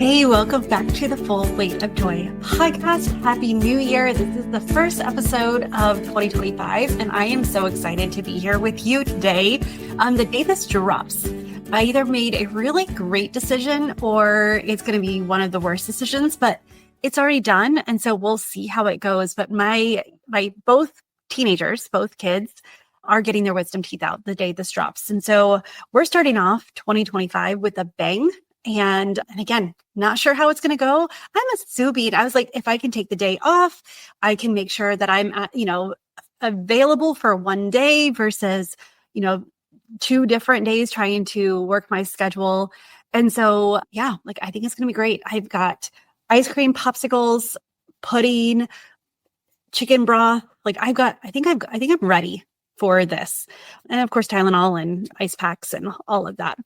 Hey, welcome back to the Full Weight of Joy podcast. Happy New Year. This is the first episode of 2025, and I am so excited to be here with you today. The day this drops, I either made a really great decision or it's going to be one of the worst decisions, but it's already done. And so we'll see how it goes. But my both teenagers, both kids, are getting their wisdom teeth out the day this drops. And so we're starting off 2025 with a bang. And again, not sure how it's going to go. I'm assuming, I was like, if I can take the day off, I can make sure that I'm, available for one day versus, 2 different days trying to work my schedule. And so, yeah, I think it's going to be great. I've got ice cream, popsicles, pudding, chicken broth. I think I'm ready for this. And of course, Tylenol and ice packs and all of that.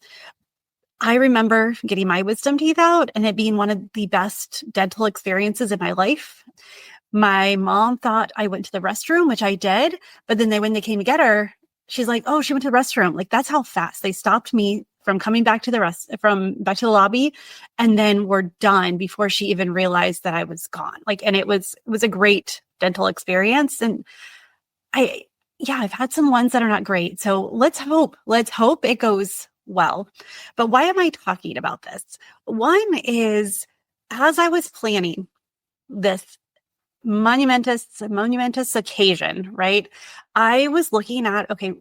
I remember getting my wisdom teeth out and it being one of the best dental experiences in my life. My mom thought I went to the restroom, which I did. But then when they came to get her, she's like, "Oh, she went to the restroom." That's how fast they stopped me from coming back to back to the lobby. And then we're done before she even realized that I was gone. And it was a great dental experience. And I've had some ones that are not great. So let's hope it goes well. But why am I talking about this? One is, as I was planning this monumentous occasion, right? I was looking at, okay,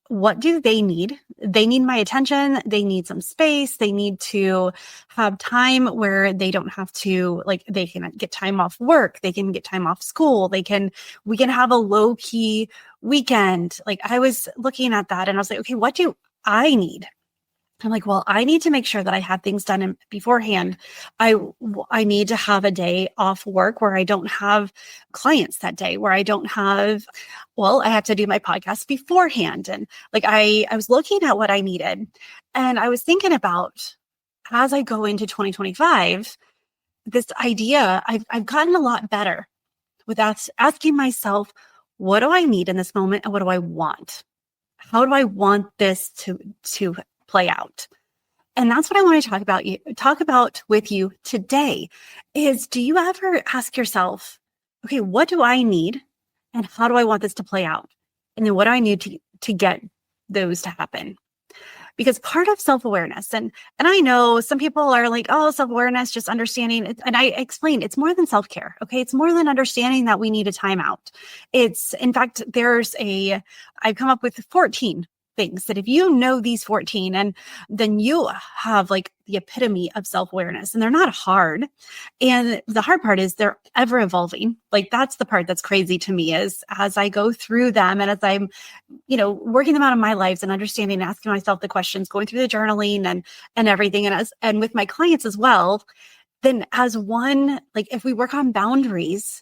what do they need? They need my attention. They need some space. They need to have time where they don't have to, they can get time off work. They can get time off school. we can have a low key weekend. I was looking at that and I was like, okay, what do I need? I'm like, well, I need to make sure that I have things done beforehand. I need to have a day off work where I don't have clients that day, where I don't have, I have to do my podcast beforehand. And I was looking at what I needed and I was thinking about, as I go into 2025, this idea, I've gotten a lot better with asking myself, what do I need in this moment? And what do I want? How do I want this to play out? And that's what I want to talk about with you today is, do you ever ask yourself, okay, what do I need and how do I want this to play out? And then what do I need to get those to happen? Because part of self-awareness, and I know some people are like, oh, self-awareness, just understanding it. And I explained, it's more than self-care. Okay. It's more than understanding that we need a timeout. In fact, I've come up with 14 things that if you know these 14, and then you have the epitome of self-awareness, and they're not hard. And the hard part is they're ever evolving. That's the part that's crazy to me, is as I go through them and as I'm, working them out in my lives and understanding, asking myself the questions, going through the journaling and everything. And with my clients as well, then as one, if we work on boundaries,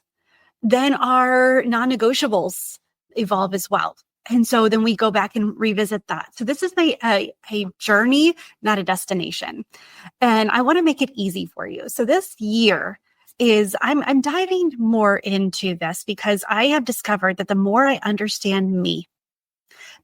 then our non-negotiables evolve as well. And so then we go back and revisit that. So this is a journey, not a destination. And I want to make it easy for you. So this year I'm diving more into this because I have discovered that the more I understand me,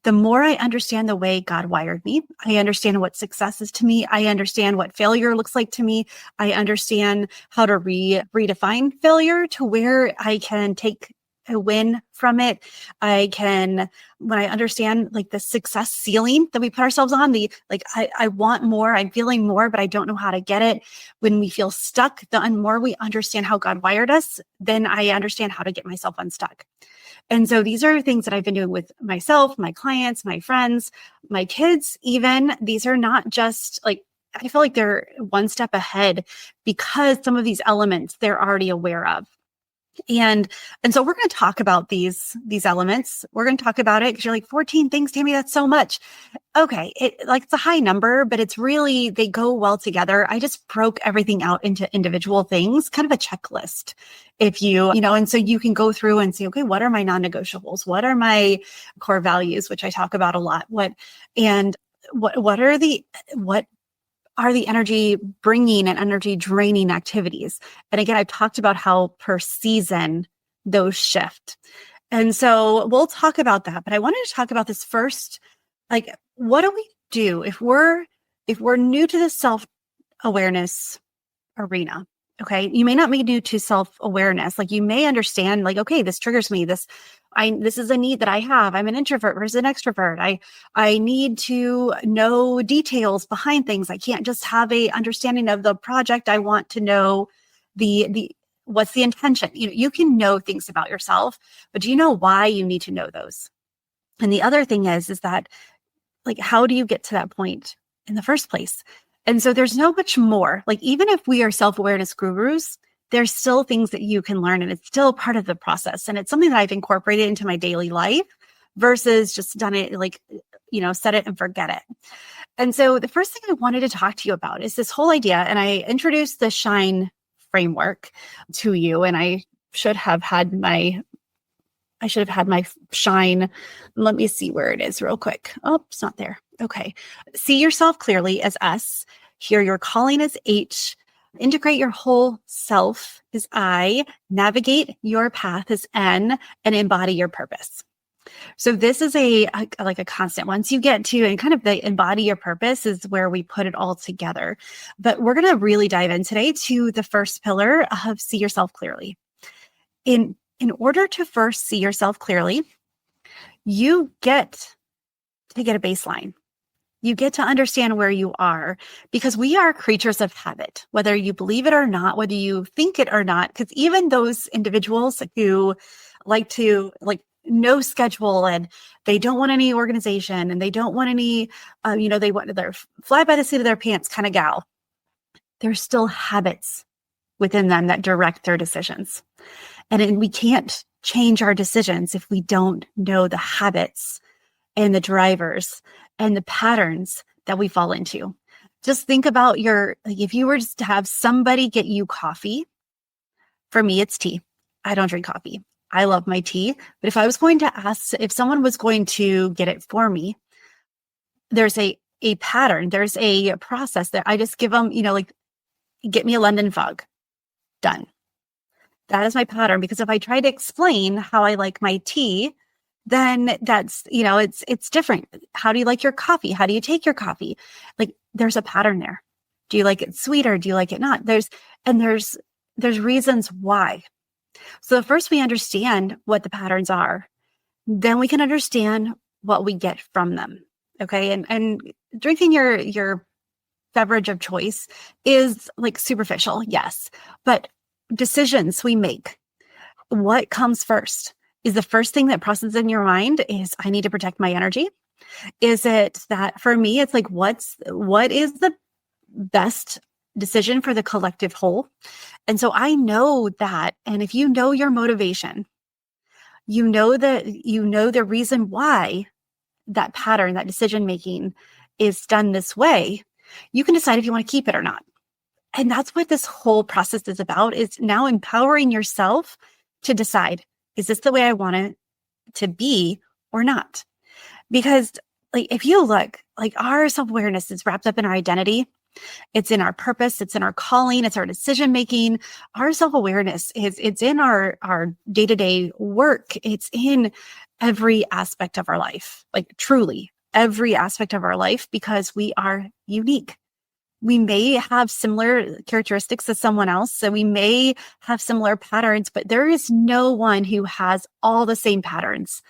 the more I understand the way God wired me. I understand what success is to me. I understand what failure looks like to me. I understand how to redefine failure to where I can take a win from it. When I understand the success ceiling that we put ourselves on, I want more, I'm feeling more, but I don't know how to get it. When we feel stuck, the more we understand how God wired us, then I understand how to get myself unstuck. And so these are things that I've been doing with myself, my clients, my friends, my kids, even. These are not just I feel like they're one step ahead because some of these elements they're already aware of. And so we're going to talk about these elements. We're going to talk about it because you're like, 14 things, Tammy, that's so much. Okay. It's a high number, but it's really, they go well together. I just broke everything out into individual things, kind of a checklist. If and so you can go through and say, okay, what are my non-negotiables? What are my core values, which I talk about a lot? What are the energy bringing and energy draining activities? And again, I've talked about how per season those shift. And so we'll talk about that. But I wanted to talk about this first. What do we do if we're new to the self-awareness arena. Okay. You may not be new to self-awareness. Like you may understand, like, okay, this triggers me. This is a need that I have. I'm an introvert versus an extrovert. I need to know details behind things. I can't just have a understanding of the project. I want to know the what's the intention. You can know things about yourself, but do you know why you need to know those? And the other thing is that, like, how do you get to that point in the first place? And so there's no much more. Like, even if we are self-awareness gurus, there's still things that you can learn, and it's still part of the process. And it's something that I've incorporated into my daily life versus just done it like, set it and forget it. And so the first thing I wanted to talk to you about is this whole idea. And I introduced the SHINE framework to you, and I should have had my SHINE. Let me see where it is real quick. Oh, it's not there. Okay. See yourself clearly as S. Hear your calling as H. Integrate your whole self as I. Navigate your path as N, and embody your purpose. So this is like a constant. Once you get to, and kind of the embody your purpose is where we put it all together. But we're going to really dive in today to the first pillar of see yourself clearly. In order to first see yourself clearly, you get to get a baseline. You get to understand where you are, because we are creatures of habit, whether you believe it or not, whether you think it or not, because even those individuals who like to no schedule, and they don't want any organization, and they don't want any, they're fly by the seat of their pants kind of gal. There's still habits within them that direct their decisions. And we can't change our decisions if we don't know the habits and the drivers and the patterns that we fall into. Just think about if you were just to have somebody get you coffee. For me, it's tea. I don't drink coffee. I love my tea. But if I was going to ask, if someone was going to get it for me, there's a pattern. There's a process that I just give them, get me a London fog. Done. That is my pattern, because if I try to explain how I like my tea, then that's, it's different. How do you like your coffee? How do you take your coffee? Like, there's a pattern there. Do you like it sweeter? Do you like it not? There's reasons why. So first we understand what the patterns are, then we can understand what we get from them. Okay. And drinking your beverage of choice is like superficial. Yes. But decisions we make, what comes first? Is the first thing that processes in your mind is, I need to protect my energy? Is it that, for me, it's like, what is the best decision for the collective whole? And so I know that. And if you know your motivation, you know the reason why that pattern, that decision making is done this way, you can decide if you want to keep it or not. And that's what this whole process is about, is now empowering yourself to decide, is this the way I want it to be or not? Because if you look, our self-awareness is wrapped up in our identity. It's in our purpose. It's in our calling. It's our decision-making. Our self-awareness it's in our day-to-day work. It's in every aspect of our life, truly every aspect of our life, because we are unique. We may have similar characteristics as someone else, so we may have similar patterns, but there is no one who has all the same patterns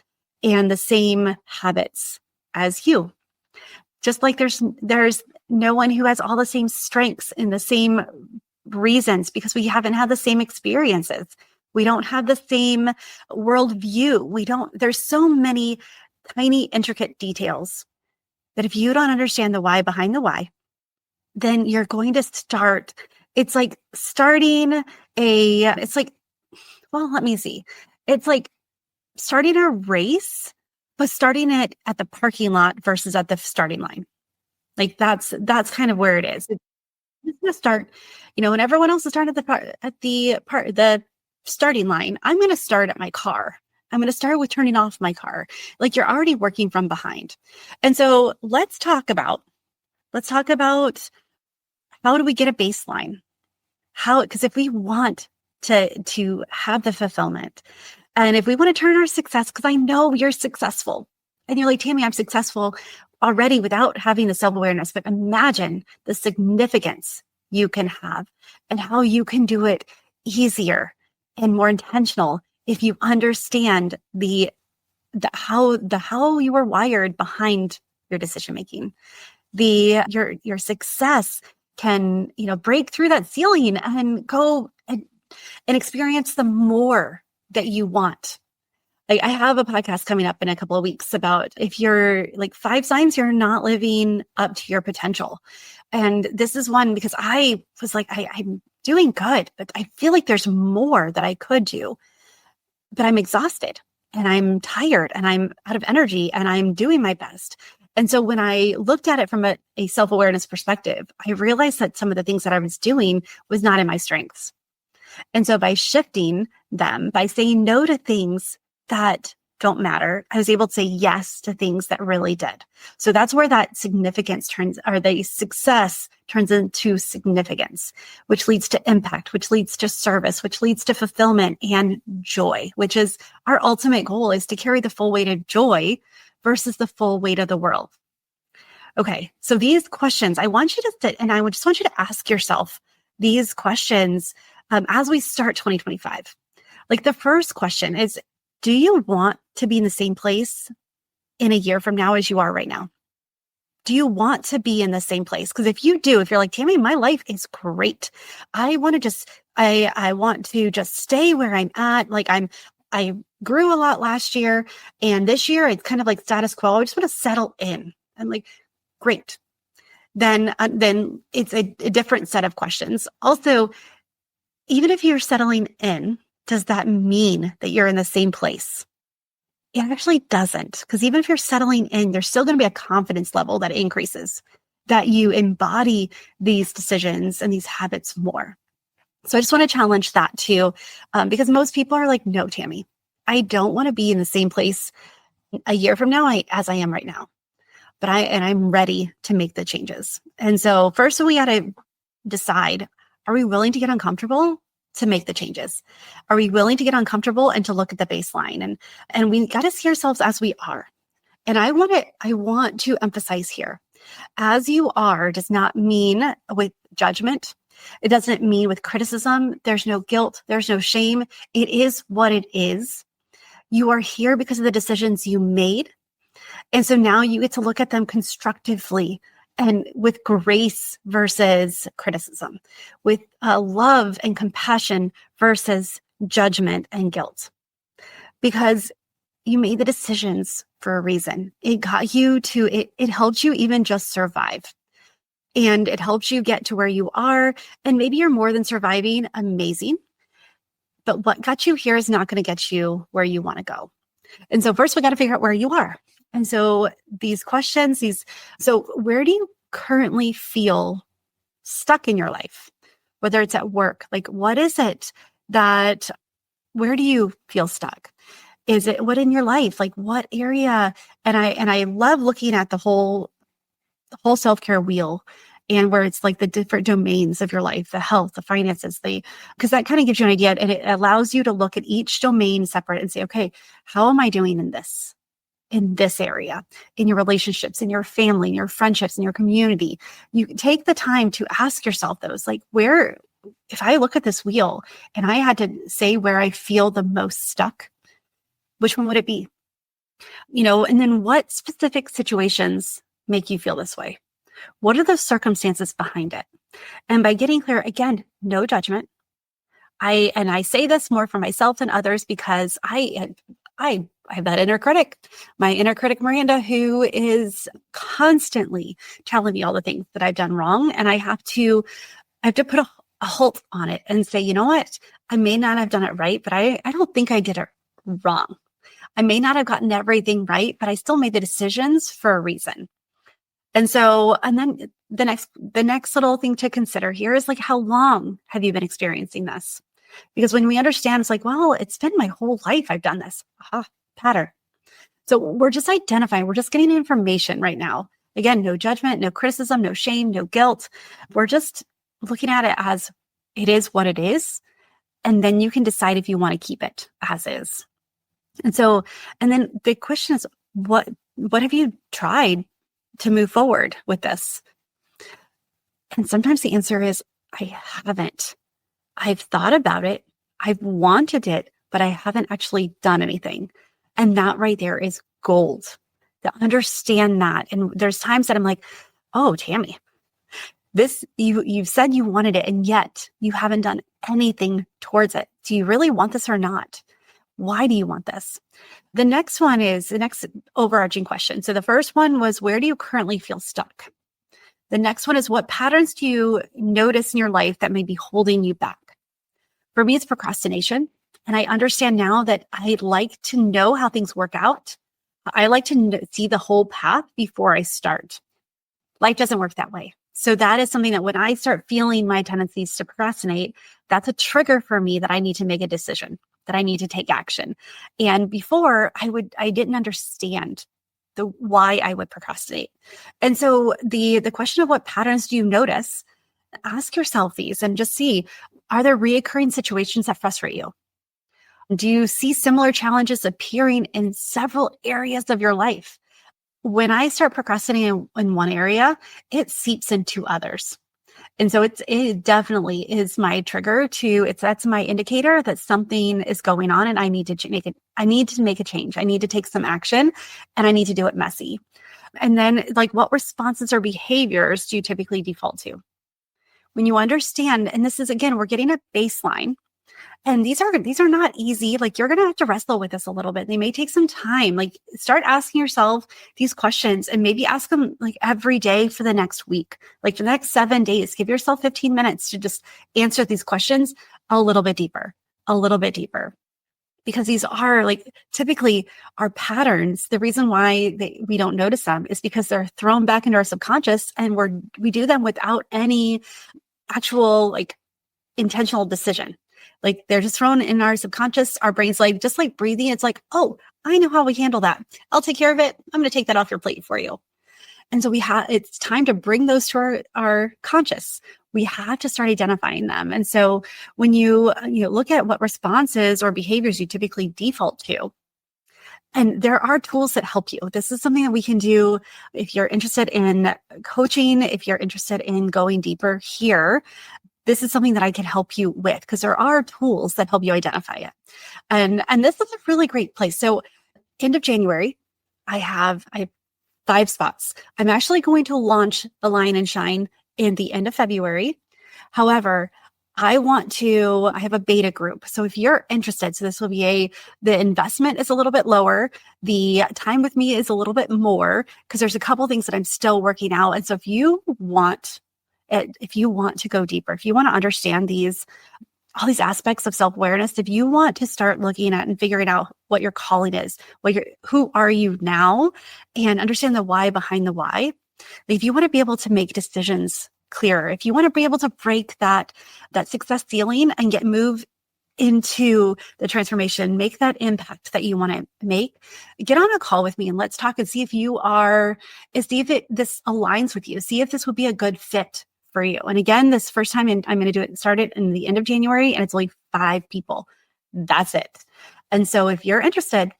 and the same habits as you. Just like there's no one who has all the same strengths and the same reasons, because we haven't had the same experiences. We don't have the same worldview. There's so many tiny, intricate details that if you don't understand the why behind the why, then you're going to start, it's like starting it's like starting a race, but starting it at the parking lot versus at the starting line. That's kind of where it is. It's going to start, when everyone else is starting at the starting line, I'm going to start at my car. I'm going to start with turning off my car. You're already working from behind. And so let's talk about how do we get a baseline? Because if we want to have the fulfillment, and if we want to turn our success, because I know you're successful, and you're like, Tammy, I'm successful already without having the self-awareness, but imagine the significance you can have and how you can do it easier and more intentional if you understand how you are wired behind your decision making. Your success can, break through that ceiling and go and experience the more that you want. Like, I have a podcast coming up in a couple of weeks about if you're like 5 signs you're not living up to your potential. And this is one because I was like, I'm doing good, but I feel like there's more that I could do, but I'm exhausted and I'm tired and I'm out of energy and I'm doing my best. And so when I looked at it from a self-awareness perspective, I realized that some of the things that I was doing was not in my strengths. And so by shifting them, by saying no to things that don't matter, I was able to say yes to things that really did. So that's where that the success turns into significance, which leads to impact, which leads to service, which leads to fulfillment and joy, which is our ultimate goal, is to carry the full weight of joy versus the full weight of the world. Okay, so these questions, I want you to sit and I just want you to ask yourself these questions as we start 2025. Like, the first question is, do you want to be in the same place in a year from now as you are right now? Do you want to be in the same place? Because if you do, if you're like, Tammy, my life is great. I want to just stay where I'm at. Like, I grew a lot last year, and this year it's kind of like status quo. I just want to settle in. I'm like, great. Then it's a different set of questions. Also, even if you're settling in, does that mean that you're in the same place? It actually doesn't, because even if you're settling in, there's still going to be a confidence level that increases, that you embody these decisions and these habits more. So I just want to challenge that too, because most people are like, no, Tammy, I don't want to be in the same place a year from now as I am right now, but I'm ready to make the changes. And so first we got to decide, are we willing to get uncomfortable to make the changes? Are we willing to get uncomfortable and to look at the baseline? And we got to see ourselves as we are. And I want to emphasize here, as you are does not mean with judgment. It doesn't mean with criticism. There's no guilt. There's no shame. It is what it is. You are here because of the decisions you made. And so now you get to look at them constructively and with grace versus criticism, with love and compassion versus judgment and guilt. Because you made the decisions for a reason. It got you to, it helped you even just survive. And it helps you get to where you are. And maybe you're more than surviving. Amazing. But what got you here is not going to get you where you want to go. And so first we got to figure out where you are. And so these questions, so where do you currently feel stuck in your life? Whether it's at work, like what is it where do you feel stuck? Is it what in your life? Like what area? And I love looking at the whole self-care wheel, and where it's like the different domains of your life, the health, the finances, because that kind of gives you an idea, and it allows you to look at each domain separate and say, okay, how am I doing in this area, in your relationships, in your family, in your friendships, in your community? You take the time to ask yourself those, like if I look at this wheel and I had to say where I feel the most stuck, which one would it be? And then what specific situations make you feel this way? What are the circumstances behind it? And by getting clear, again, no judgment. I say this more for myself than others because I have that inner critic, my inner critic, Miranda, who is constantly telling me all the things that I've done wrong. And I have to put a halt on it and say, you know what? I may not have done it right, but I don't think I did it wrong. I may not have gotten everything right, but I still made the decisions for a reason. And then the next little thing to consider here is like, how long have you been experiencing this? Because when we understand, it's like, well, it's been my whole life I've done this. Pattern. So we're just identifying, we're just getting information right now. Again, no judgment, no criticism, no shame, no guilt. We're just looking at it as it is what it is. And then you can decide if you want to keep it as is. And then the question is, what have you tried to move forward with this? And sometimes the answer is, I haven't. I've thought about it. I've wanted it, but I haven't actually done anything. And that right there is gold to understand that. And there's times that I'm like, oh, Tammy, this you've said you wanted it, and yet you haven't done anything towards it. Do you really want this or not? Why do you want this? The next one is the next overarching question. So the first one was, where do you currently feel stuck? The next one is, what patterns do you notice in your life that may be holding you back? For me, it's procrastination. And I understand now that I like to know how things work out. I like to see the whole path before I start. Life doesn't work that way. So that is something that when I start feeling my tendencies to procrastinate, that's a trigger for me that I need to make a decision, that I need to take action. And before I didn't understand the why I would procrastinate. And so the question of what patterns do you notice, ask yourself these and just see, are there reoccurring situations that frustrate you? Do you see similar challenges appearing in several areas of your life? When I start procrastinating in one area, it seeps into others. And so it definitely is my trigger that's my indicator that something is going on and I need to make it. I need to make a change. I need to take some action and I need to do it messy. And then like, what responses or behaviors do you typically default to? When you understand, and this is, again, we're getting a baseline. And these are not easy. Like, you're going to have to wrestle with this a little bit. They may take some time. Like, start asking yourself these questions and maybe ask them like every day for the next week, like for the next 7 days. Give yourself 15 minutes to just answer these questions a little bit deeper, because these are like typically our patterns. The reason why we don't notice them is because they're thrown back into our subconscious and we do them without any actual like intentional decision. Like, they're just thrown in our subconscious. Our brain's like, just like breathing. It's like, oh, I know how we handle that. I'll take care of it. I'm going to take that off your plate for you. And so it's time to bring those to our conscious. We have to start identifying them. And so when you look at what responses or behaviors you typically default to, and there are tools that help you. This is something that we can do if you're interested in coaching, if you're interested in going deeper here. This is something that I can help you with, because there are tools that help you identify it. And this is a really great place. So end of January, I have 5 spots. I'm actually going to launch Align and Shine in the end of February. However, I have a beta group. So if you're interested, so this will be the investment is a little bit lower. The time with me is a little bit more, because there's a couple things that I'm still working out. And so if you want to go deeper, if you want to understand all these aspects of self-awareness, if you want to start looking at and figuring out what your calling is, who are you now, and understand the why behind the why, if you want to be able to make decisions clearer, if you want to be able to break that success ceiling and move into the transformation, make that impact that you want to make, get on a call with me and let's talk and see if this aligns with you. See if this would be a good fit for you. And again, this first time I'm going to do it, start it in the end of January, and it's only 5 people. That's it. And so if you're interested,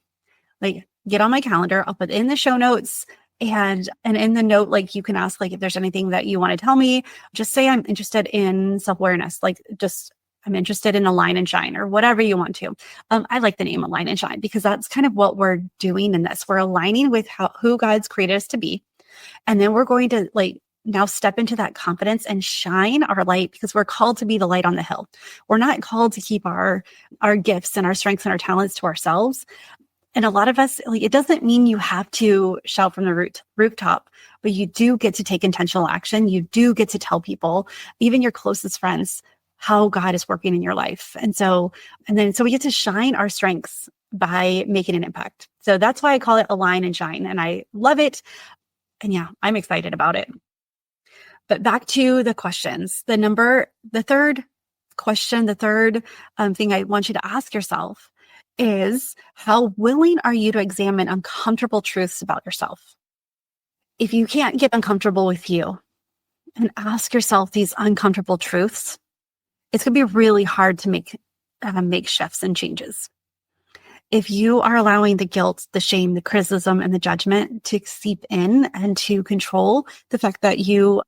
like, get on my calendar. I'll put in the show notes, and in the note, like, you can ask, like, if there's anything that you want to tell me, just say I'm interested in self-awareness. Like, just, I'm interested in Align and Shine, or whatever you want to. I like the name Align and Shine because that's kind of what we're doing in this. We're aligning with who God's created us to be. And then we're going to now step into that confidence and shine our light, because we're called to be the light on the hill. We're not called to keep our gifts and our strengths and our talents to ourselves. And a lot of us, it doesn't mean you have to shout from the rooftop, but you do get to take intentional action. You do get to tell people, even your closest friends, how God is working in your life. So we get to shine our strengths by making an impact. So that's why I call it Align and Shine. And I love it. And yeah, I'm excited about it. But back to the questions. The third question, the third thing I want you to ask yourself is, how willing are you to examine uncomfortable truths about yourself? If you can't get uncomfortable with you and ask yourself these uncomfortable truths, it's going to be really hard to make shifts and changes. If you are allowing the guilt, the shame, the criticism, and the judgment to seep in and to control the fact that you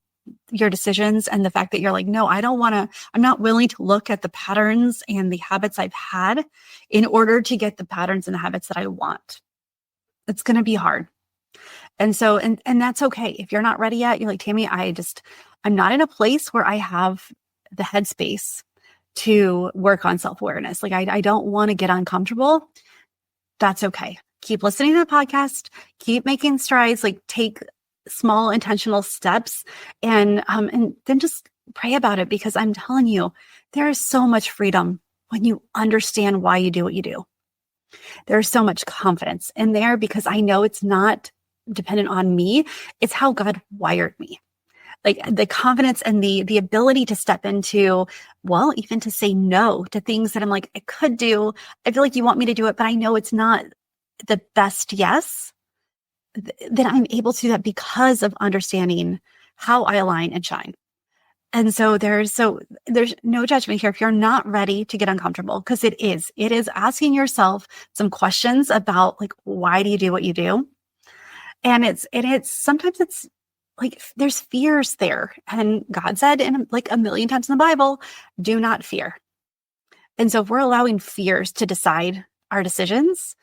your decisions and the fact that you're like, no, I'm not willing to look at the patterns and the habits I've had in order to get the patterns and the habits that I want. It's going to be hard. And so, and that's okay. If you're not ready yet, you're like, Tammy, I'm not in a place where I have the headspace to work on self-awareness. Like, I don't want to get uncomfortable. That's okay. Keep listening to the podcast, keep making strides, like take small intentional steps, and then just pray about it, because I'm telling you, there is so much freedom when you understand why you do what you do. There's so much confidence in there, because I know it's not dependent on me. It's how God wired me. Like the confidence and the ability to step into, well, even to say no to things that I'm like, I could do. I feel like you want me to do it, but I know it's not the best yes. Then I'm able to do that because of understanding how I align and shine. And so there's no judgment here if you're not ready to get uncomfortable, because it is asking yourself some questions about, like, why do you do what you do? And it's sometimes it's like there's fears there. And God said in like a million times in the Bible, do not fear. And so if we're allowing fears to decide our decisions,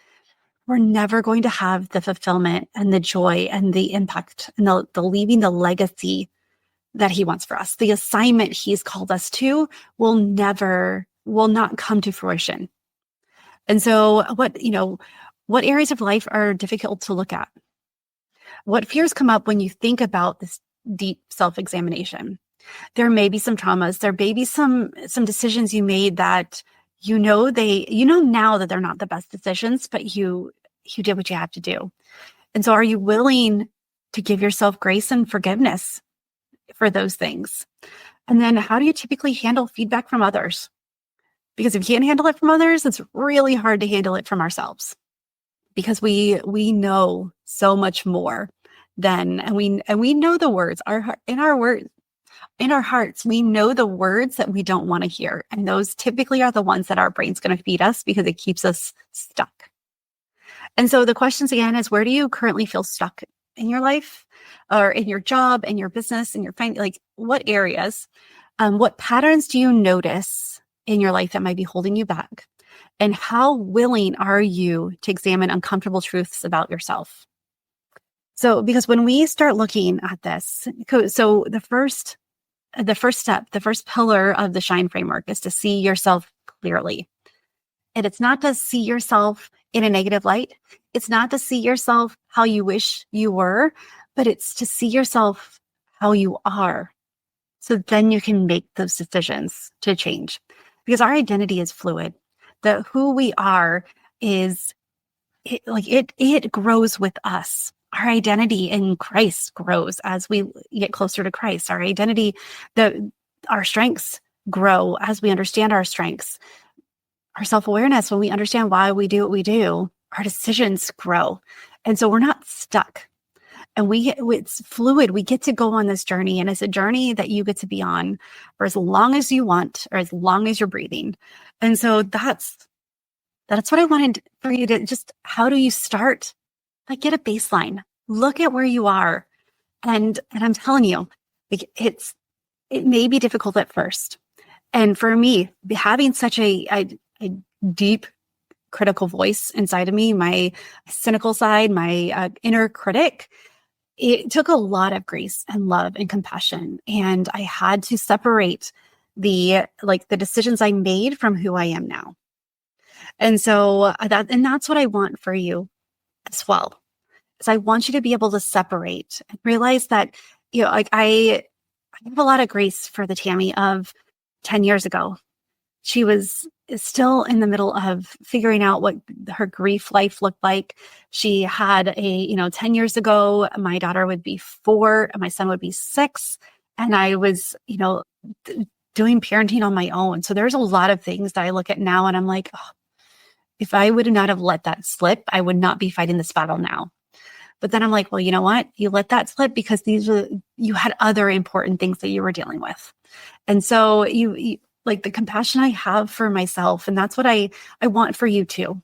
we're never going to have the fulfillment and the joy and the impact and the leaving the legacy that He wants for us. The assignment He's called us to will not come to fruition. And so what areas of life are difficult to look at? What fears come up when you think about this deep self-examination? There may be some traumas. There may be some decisions you made that now that they're not the best decisions, but you did what you have to do. And so are you willing to give yourself grace and forgiveness for those things? And then how do you typically handle feedback from others? Because if you can't handle it from others, it's really hard to handle it from ourselves, because we know so much more and we know the words in our hearts, we know the words that we don't want to hear. And those typically are the ones that our brain's going to feed us, because it keeps us stuck. And so the questions again is, where do you currently feel stuck in your life, or in your job, in your business, in your family? Like, what areas, what patterns do you notice in your life that might be holding you back? And how willing are you to examine uncomfortable truths about yourself? So, because when we start looking at this, so the first step, the first pillar of the Shine framework is to see yourself clearly. And it's not to see yourself in a negative light. It's not to see yourself how you wish you were, but it's to see yourself how you are. So then you can make those decisions to change, because our identity is fluid. That who we are it grows with us. Our identity in Christ grows as we get closer to Christ. Our identity, our strengths grow as we understand our strengths. Our self-awareness, when we understand why we do what we do, our decisions grow. And so we're not stuck. And it's fluid. We get to go on this journey, and it's a journey that you get to be on for as long as you want, or as long as you're breathing. And so that's what I wanted for you to just, how do you start? Like, get a baseline, look at where you are. And I'm telling you, like, it may be difficult at first. And for me, having such a deep critical voice inside of me, my cynical side, my inner critic, it took a lot of grace and love and compassion. And I had to separate the decisions I made from who I am now. And so that's what I want for you as well. Is I want you to be able to separate and realize that, like I have a lot of grace for the Tammy of 10 years ago. She was still in the middle of figuring out what her grief life looked like. She had 10 years ago, my daughter would be 4 and my son would be 6. And I was, doing parenting on my own. So there's a lot of things that I look at now and I'm like, oh, if I would not have let that slip, I would not be fighting this battle now. But then I'm like, well, you know what? You let that slip because you had other important things that you were dealing with. And so you like the compassion I have for myself. And that's what I want for you too.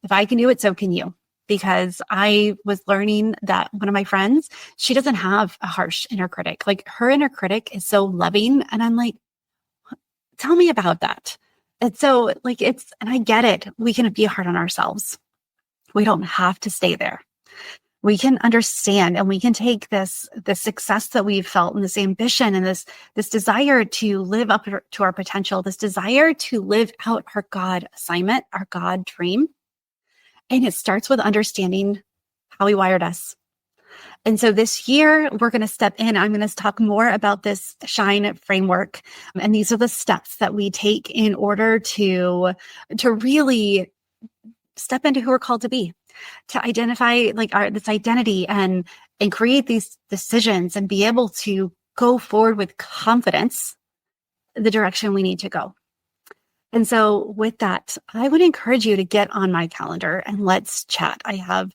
If I can do it, so can you. because I was learning that one of my friends, she doesn't have a harsh inner critic. Like her inner critic is so loving. And I'm like, tell me about that. And so like and I get it. We can be hard on ourselves. We don't have to stay there. We can understand and we can take this success that we've felt and this ambition and this desire to live up to our potential, this desire to live out our God assignment, our God dream. And it starts with understanding how He wired us. And so this year, we're going to step in. I'm going to talk more about this SHINE framework. And these are the steps that we take in order to really step into who we're called to be, to identify like this identity and create these decisions and be able to go forward with confidence the direction we need to go. And so with that, I would encourage you to get on my calendar and let's chat. I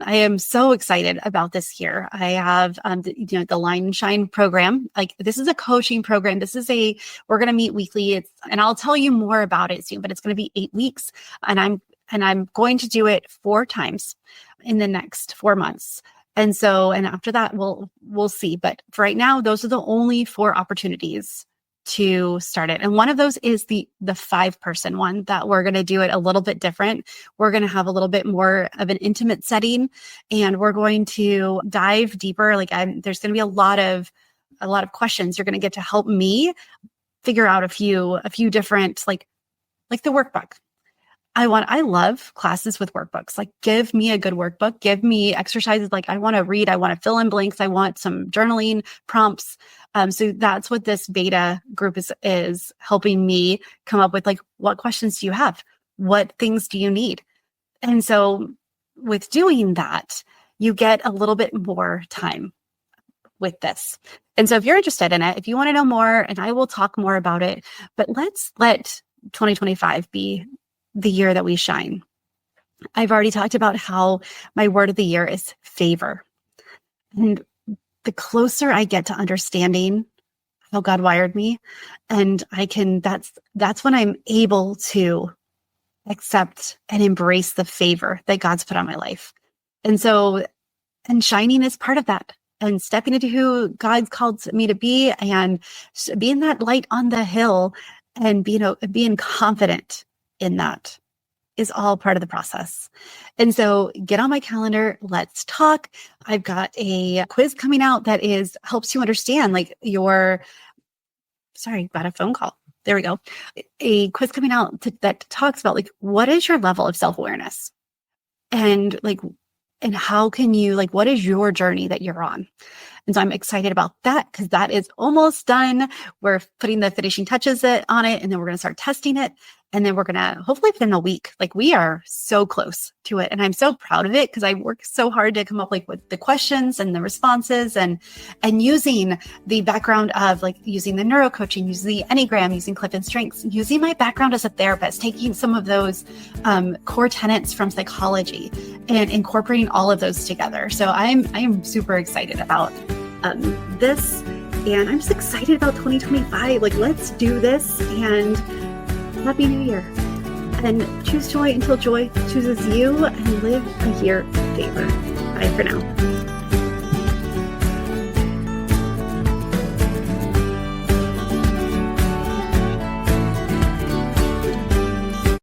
am so excited about this year. I have, the Line and Shine program. Like this is a coaching program. We're going to meet weekly. And I'll tell you more about it soon, but it's going to be 8 weeks. And I'm going to do it 4 times in the next 4 months. And after that, we'll see. But for right now, those are the only 4 opportunities to start it. And one of those is the 5-person one that we're going to do it a little bit different. We're going to have a little bit more of an intimate setting and we're going to dive deeper. Like there's going to be a lot of questions. You're going to get to help me figure out a few different, like the workbook. I love classes with workbooks. Like give me a good workbook, give me exercises. Like I want to read, I want to fill in blanks. I want some journaling prompts. So that's what this beta group is helping me come up with. Like, what questions do you have? What things do you need? And so with doing that, you get a little bit more time with this. And so if you're interested in it, if you want to know more, and I will talk more about it, but let's let 2025 be the year that we shine. I've already talked about how my word of the year is favor. And the closer I get to understanding how God wired me, and that's when I'm able to accept and embrace the favor that God's put on my life. And shining is part of that. And stepping into who God's called me to be and being that light on the hill and being confident in that is all part of the process. And so get on my calendar. Let's talk. I've got a quiz coming out that helps you understand got a phone call. There we go. A quiz coming out that talks about what is your level of self-awareness and how can you, what is your journey that you're on? And so I'm excited about that because that is almost done. We're putting the finishing touches on it, and then we're going to start testing it. And then we're going to hopefully within a week, we are so close to it. And I'm so proud of it because I worked so hard to come up with the questions and the responses and using the background of using the neurocoaching, using the Enneagram, using Clifton Strengths, using my background as a therapist, taking some of those core tenets from psychology and incorporating all of those together. So I am super excited about this, and I'm just excited about 2025. Let's do this, and Happy New Year. And choose joy until joy chooses you, and live a year of favor. Bye for now.